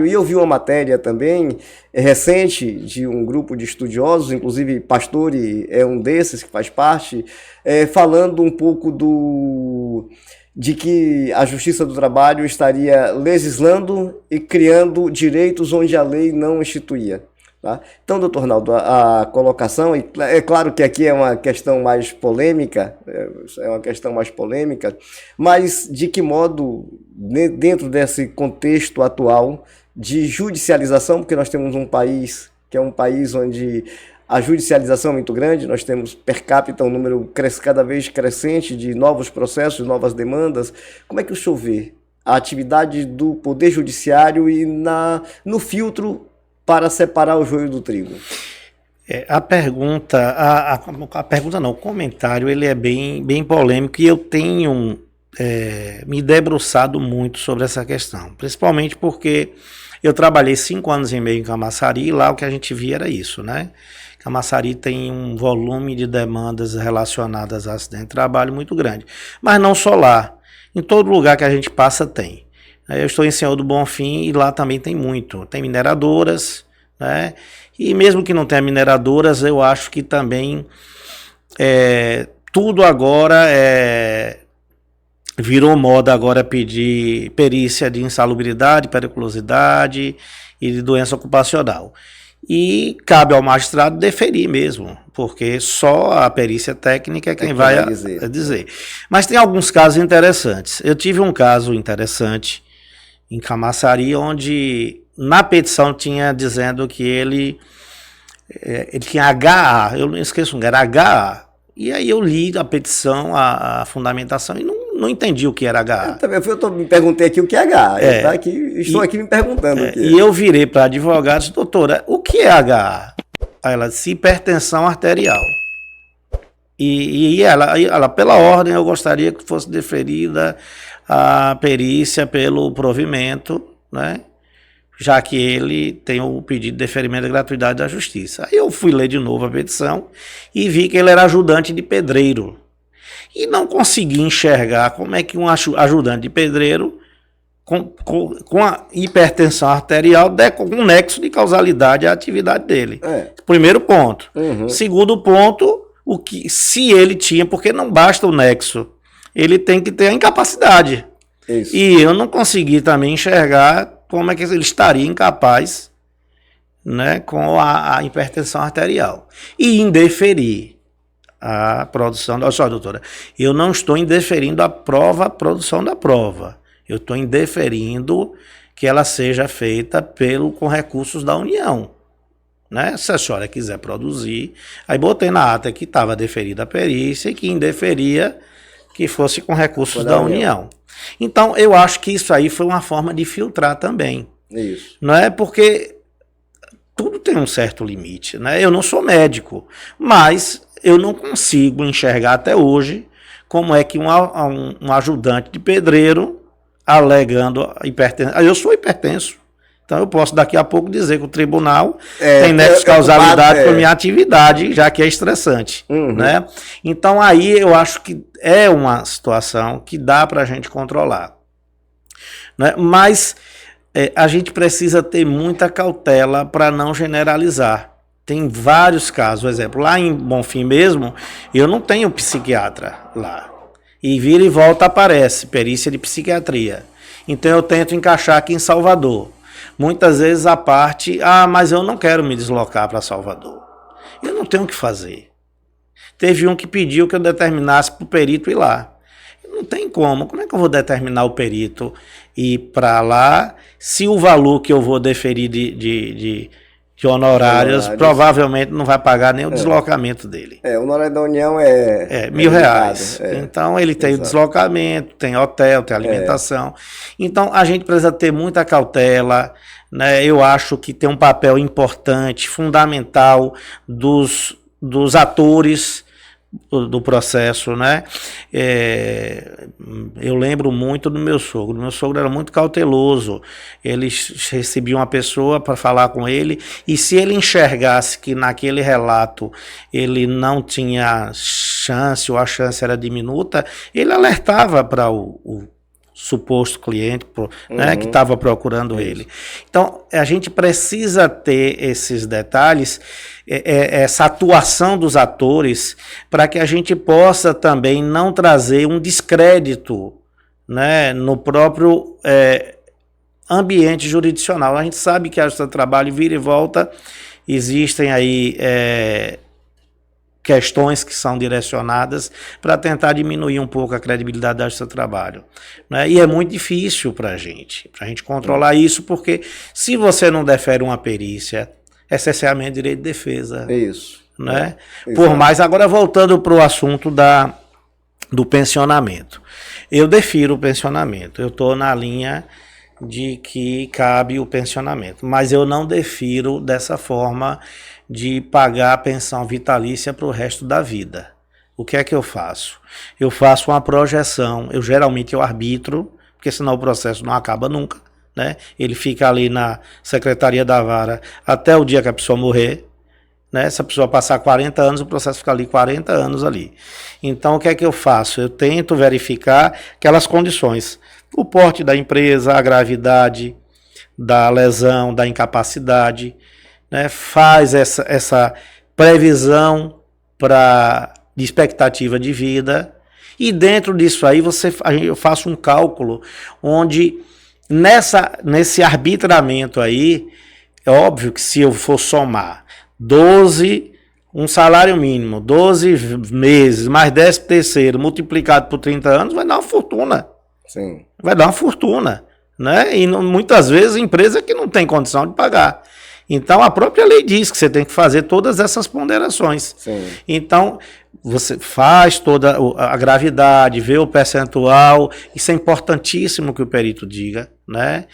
E eu vi uma matéria também recente de um grupo de estudiosos, inclusive Pastore é um desses que faz parte, falando um pouco de que a Justiça do Trabalho estaria legislando e criando direitos onde a lei não instituía. Tá? Então, doutor Naldo, a colocação, é claro que aqui é uma questão mais polêmica, mas de que modo, dentro desse contexto atual de judicialização, porque nós temos um país que é um país onde a judicialização é muito grande, nós temos per capita um número cada vez crescente de novos processos, novas demandas. Como é que o senhor vê a atividade do Poder Judiciário e no filtro para separar o joio do trigo? A pergunta não, o comentário ele é bem polêmico e eu tenho me debruçado muito sobre essa questão, principalmente porque eu trabalhei 5 anos e meio em Camaçari e lá o que a gente via era isso, né? Camaçari tem um volume de demandas relacionadas a acidente de trabalho muito grande, mas não só lá, em todo lugar que a gente passa tem. Eu estou em Senhor do Bonfim e lá também tem muito. Tem mineradoras, né? E mesmo que não tenha mineradoras, eu acho que também tudo agora virou moda agora pedir perícia de insalubridade, periculosidade e de doença ocupacional. E cabe ao magistrado deferir mesmo, porque só a perícia técnica é quem vai dizer. Mas tem alguns casos interessantes. Eu tive um caso interessante em Camaçari, onde na petição tinha dizendo que ele tinha HA, eu não esqueço, era HA. E aí eu li a petição, a fundamentação, e não entendi o que era HA. Eu me perguntei aqui o que é HA, estou aqui me perguntando o que é. E eu virei para a advogada e disse, doutora, o que é HA? Aí ela disse, hipertensão arterial. E ela, pela ordem, eu gostaria que fosse deferida a perícia pelo provimento, né? Já que ele tem o pedido de deferimento de gratuidade da justiça. Aí eu fui ler de novo a petição e vi que ele era ajudante de pedreiro. E não consegui enxergar como é que um ajudante de pedreiro com a hipertensão arterial com um nexo de causalidade à atividade dele. Primeiro ponto. Segundo ponto, se ele tinha, porque não basta o nexo, ele tem que ter a incapacidade. Isso. E eu não consegui também enxergar como é que ele estaria incapaz, né, com a hipertensão arterial. E indeferir a produção da... Só, doutora, eu não estou indeferindo a produção da prova. Eu estou indeferindo que ela seja feita com recursos da União. Né? Se a senhora quiser produzir, aí botei na ata que estava deferida a perícia e que indeferia que fosse com recursos da União. Então, eu acho que isso aí foi uma forma de filtrar também. Isso. Não é porque tudo tem um certo limite, né? Eu não sou médico, mas eu não consigo enxergar até hoje como é que um ajudante de pedreiro alegando hipertensão. Eu sou hipertenso. Então eu posso daqui a pouco dizer que o tribunal tem nexo de causalidade com a minha atividade, já que é estressante. Né? Então aí eu acho que é uma situação que dá para a gente controlar. Né? Mas a gente precisa ter muita cautela para não generalizar. Tem vários casos, por exemplo, lá em Bonfim mesmo, eu não tenho psiquiatra lá. E vira e volta aparece perícia de psiquiatria. Então eu tento encaixar aqui em Salvador. Muitas vezes a parte, mas eu não quero me deslocar para Salvador. Eu não tenho o que fazer. Teve um que pediu que eu determinasse para o perito ir lá. Não tem como. Como é que eu vou determinar o perito ir para lá se o valor que eu vou deferir de honorários provavelmente não vai pagar nem o deslocamento dele. O honorário da União é R$1.000. Então ele tem o deslocamento, tem hotel, tem alimentação. Então a gente precisa ter muita cautela, né? Eu acho que tem um papel importante, fundamental dos atores do processo, né? Eu lembro muito do meu sogro. Meu sogro era muito cauteloso. Ele recebia uma pessoa para falar com ele e se ele enxergasse que naquele relato ele não tinha chance ou a chance era diminuta, ele alertava para o suposto cliente, né, que estava procurando ele. Então, a gente precisa ter esses detalhes, essa atuação dos atores, para que a gente possa também não trazer um descrédito, né, no próprio ambiente jurisdicional. A gente sabe que a Justiça do Trabalho vira e volta, existem aí questões que são direcionadas para tentar diminuir um pouco a credibilidade da Justiça do Trabalho, né? E é muito difícil para a gente controlar isso, porque se você não defere uma perícia, é cerceamento de direito de defesa. Isso. Né? Por mais, agora voltando para o assunto do pensionamento. Eu defiro o pensionamento, eu estou na linha de que cabe o pensionamento, mas eu não defiro dessa forma de pagar a pensão vitalícia para o resto da vida. O que é que eu faço? Eu faço uma projeção, geralmente eu arbitro, porque senão o processo não acaba nunca, né? Ele fica ali na Secretaria da Vara até o dia que a pessoa morrer, né? Se a pessoa passar 40 anos, o processo fica ali 40 anos ali. Então o que é que eu faço? Eu tento verificar aquelas condições, o porte da empresa, a gravidade da lesão, da incapacidade, né? Faz essa previsão de expectativa de vida, e dentro disso aí eu faço um cálculo onde nesse arbitramento aí, é óbvio que se eu for somar 12, um salário mínimo, 12 meses, mais 10º multiplicado por 30 anos, vai dar uma fortuna. Sim. Vai dar uma fortuna, né? E muitas vezes a empresa que não tem condição de pagar. Então a própria lei diz que você tem que fazer todas essas ponderações. Sim. Então você faz toda a gravidade, vê o percentual, isso é importantíssimo que o perito diga, né?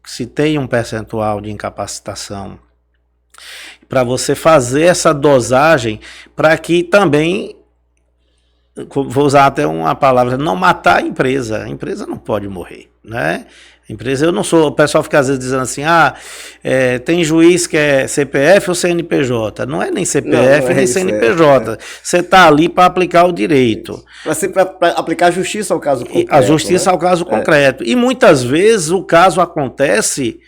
Se tem um percentual de incapacitação, para você fazer essa dosagem, para que também, vou usar até uma palavra, não matar a empresa não pode morrer, né? A empresa, eu não sou, o pessoal fica às vezes dizendo assim, tem juiz que é CPF ou CNPJ, não é nem CPF nem CNPJ, você está ali para aplicar o direito. Para aplicar a justiça ao caso concreto. A justiça, né? Ao caso concreto, e muitas vezes o caso acontece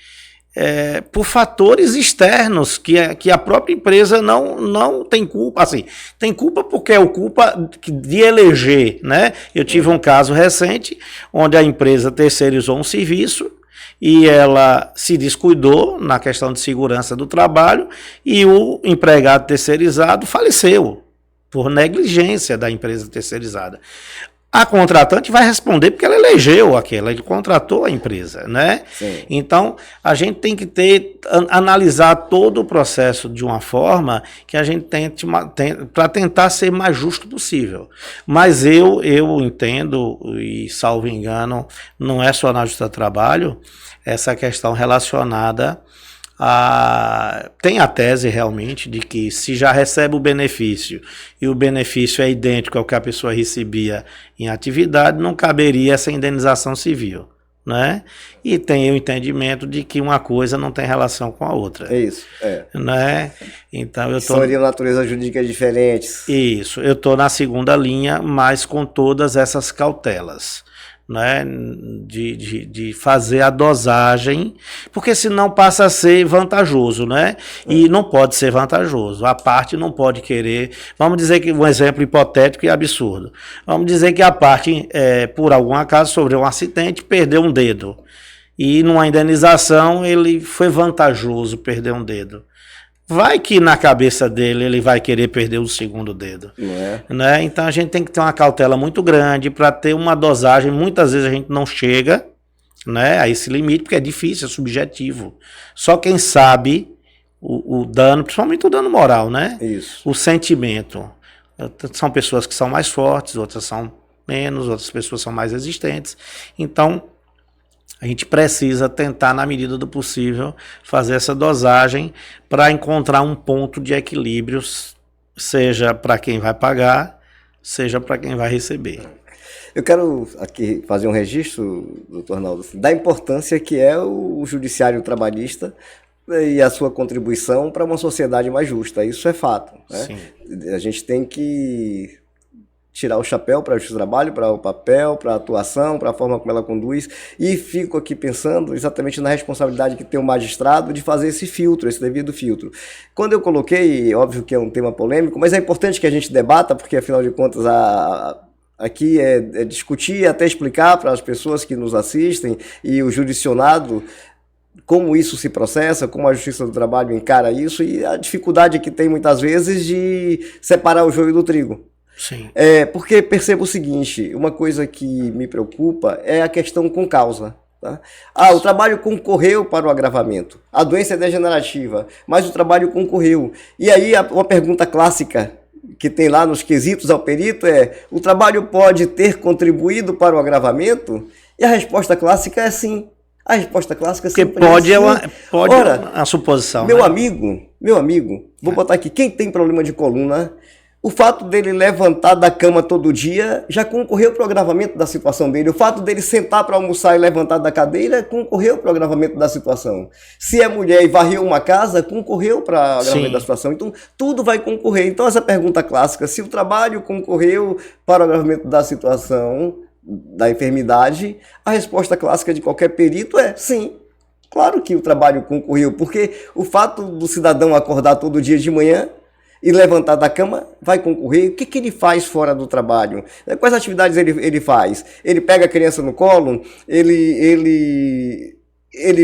por fatores externos que a própria empresa não tem culpa, assim, tem culpa porque é o culpa de eleger, né? Eu tive um caso recente onde a empresa terceirizou um serviço e ela se descuidou na questão de segurança do trabalho e o empregado terceirizado faleceu por negligência da empresa terceirizada. A contratante vai responder porque ela elegeu ele contratou a empresa, né? Sim. Então, a gente tem que analisar todo o processo de uma forma que a gente tente para tentar ser mais justo possível. Mas eu entendo, e salvo engano, não é só na Justiça do Trabalho, essa questão relacionada tem a tese realmente de que se já recebe o benefício e o benefício é idêntico ao que a pessoa recebia em atividade, não caberia essa indenização civil, né? E tem o entendimento de que uma coisa não tem relação com a outra. É isso, né? Então são de natureza jurídica diferentes. Isso, eu estou na segunda linha, mas com todas essas cautelas, né, de fazer a dosagem, porque senão passa a ser vantajoso, né? E não pode ser vantajoso. A parte não pode querer. Vamos dizer que um exemplo hipotético e absurdo. Vamos dizer que a parte, por algum acaso, sofreu um acidente, perdeu um dedo. E numa indenização ele foi vantajoso perder um dedo. Vai que na cabeça dele ele vai querer perder o segundo dedo. Né? Então a gente tem que ter uma cautela muito grande para ter uma dosagem. Muitas vezes a gente não chega, né, a esse limite, porque é difícil, é subjetivo. Só quem sabe o dano, principalmente o dano moral, né? Isso. O sentimento. São pessoas que são mais fortes, outras são menos, outras pessoas são mais resistentes. Então a gente precisa tentar, na medida do possível, fazer essa dosagem para encontrar um ponto de equilíbrio, seja para quem vai pagar, seja para quem vai receber. Eu quero aqui fazer um registro, doutor Arnaldo, da importância que é o judiciário trabalhista e a sua contribuição para uma sociedade mais justa. Isso é fato, né? Sim. A gente tem que tirar o chapéu para o trabalho, para o papel, para a atuação, para a forma como ela conduz, e fico aqui pensando exatamente na responsabilidade que tem o magistrado de fazer esse filtro, esse devido filtro. Quando eu coloquei, óbvio que é um tema polêmico, mas é importante que a gente debata, porque afinal de contas aqui é discutir e até explicar para as pessoas que nos assistem e o jurisdicionado como isso se processa, como a Justiça do Trabalho encara isso e a dificuldade que tem muitas vezes de separar o joio do trigo. Sim. Porque percebo o seguinte, uma coisa que me preocupa é a questão com causa. Tá? O trabalho concorreu para o agravamento, a doença é degenerativa, mas o trabalho concorreu. E aí uma pergunta clássica que tem lá nos quesitos ao perito é: o trabalho pode ter contribuído para o agravamento? E a resposta clássica é sim. A resposta clássica é sempre pode, pode. Ora, a suposição. Meu amigo, vou botar aqui, quem tem problema de coluna, o fato dele levantar da cama todo dia já concorreu para o agravamento da situação dele. O fato dele sentar para almoçar e levantar da cadeira concorreu para o agravamento da situação. Se é mulher e varreu uma casa, concorreu para o agravamento da situação. Então, tudo vai concorrer. Então, essa pergunta clássica, se o trabalho concorreu para o agravamento da situação, da enfermidade, a resposta clássica de qualquer perito é sim. Claro que o trabalho concorreu, porque o fato do cidadão acordar todo dia de manhã e levantar da cama vai concorrer. O que ele faz fora do trabalho? Quais atividades ele faz? Ele pega a criança no colo? Ele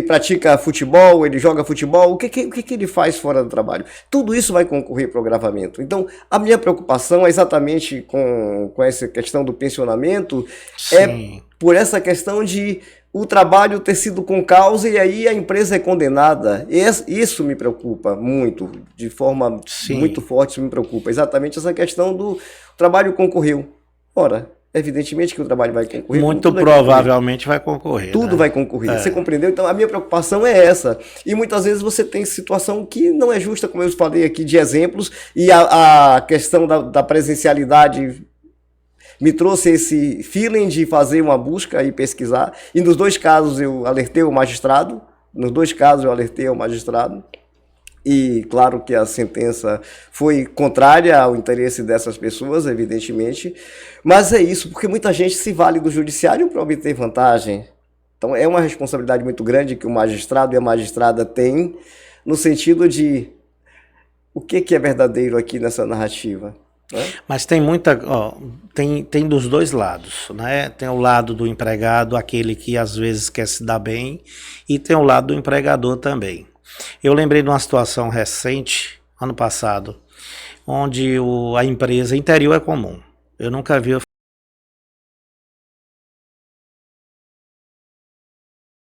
pratica futebol? Ele joga futebol? O que ele faz fora do trabalho? Tudo isso vai concorrer para o agravamento. Então, a minha preocupação é exatamente com essa questão do pensionamento. Sim. É por essa questão de o trabalho ter sido com causa e aí a empresa é condenada. Isso me preocupa muito, de forma muito forte, isso me preocupa. Exatamente essa questão do trabalho concorreu. Ora, evidentemente que o trabalho vai concorrer. Muito provavelmente vai concorrer. Tudo vai concorrer. Você compreendeu? Então a minha preocupação é essa. E muitas vezes você tem situação que não é justa, como eu falei aqui de exemplos, e a questão da presencialidade me trouxe esse feeling de fazer uma busca e pesquisar. E nos dois casos eu alertei o magistrado. E claro que a sentença foi contrária ao interesse dessas pessoas, evidentemente. Mas é isso, porque muita gente se vale do judiciário para obter vantagem. Então é uma responsabilidade muito grande que o magistrado e a magistrada têm, no sentido de o que é verdadeiro aqui nessa narrativa. Mas tem muita, tem dos dois lados, né? Tem o lado do empregado, aquele que às vezes quer se dar bem, e tem o lado do empregador também. Eu lembrei de uma situação recente, ano passado, onde a empresa, interior é comum, eu nunca vi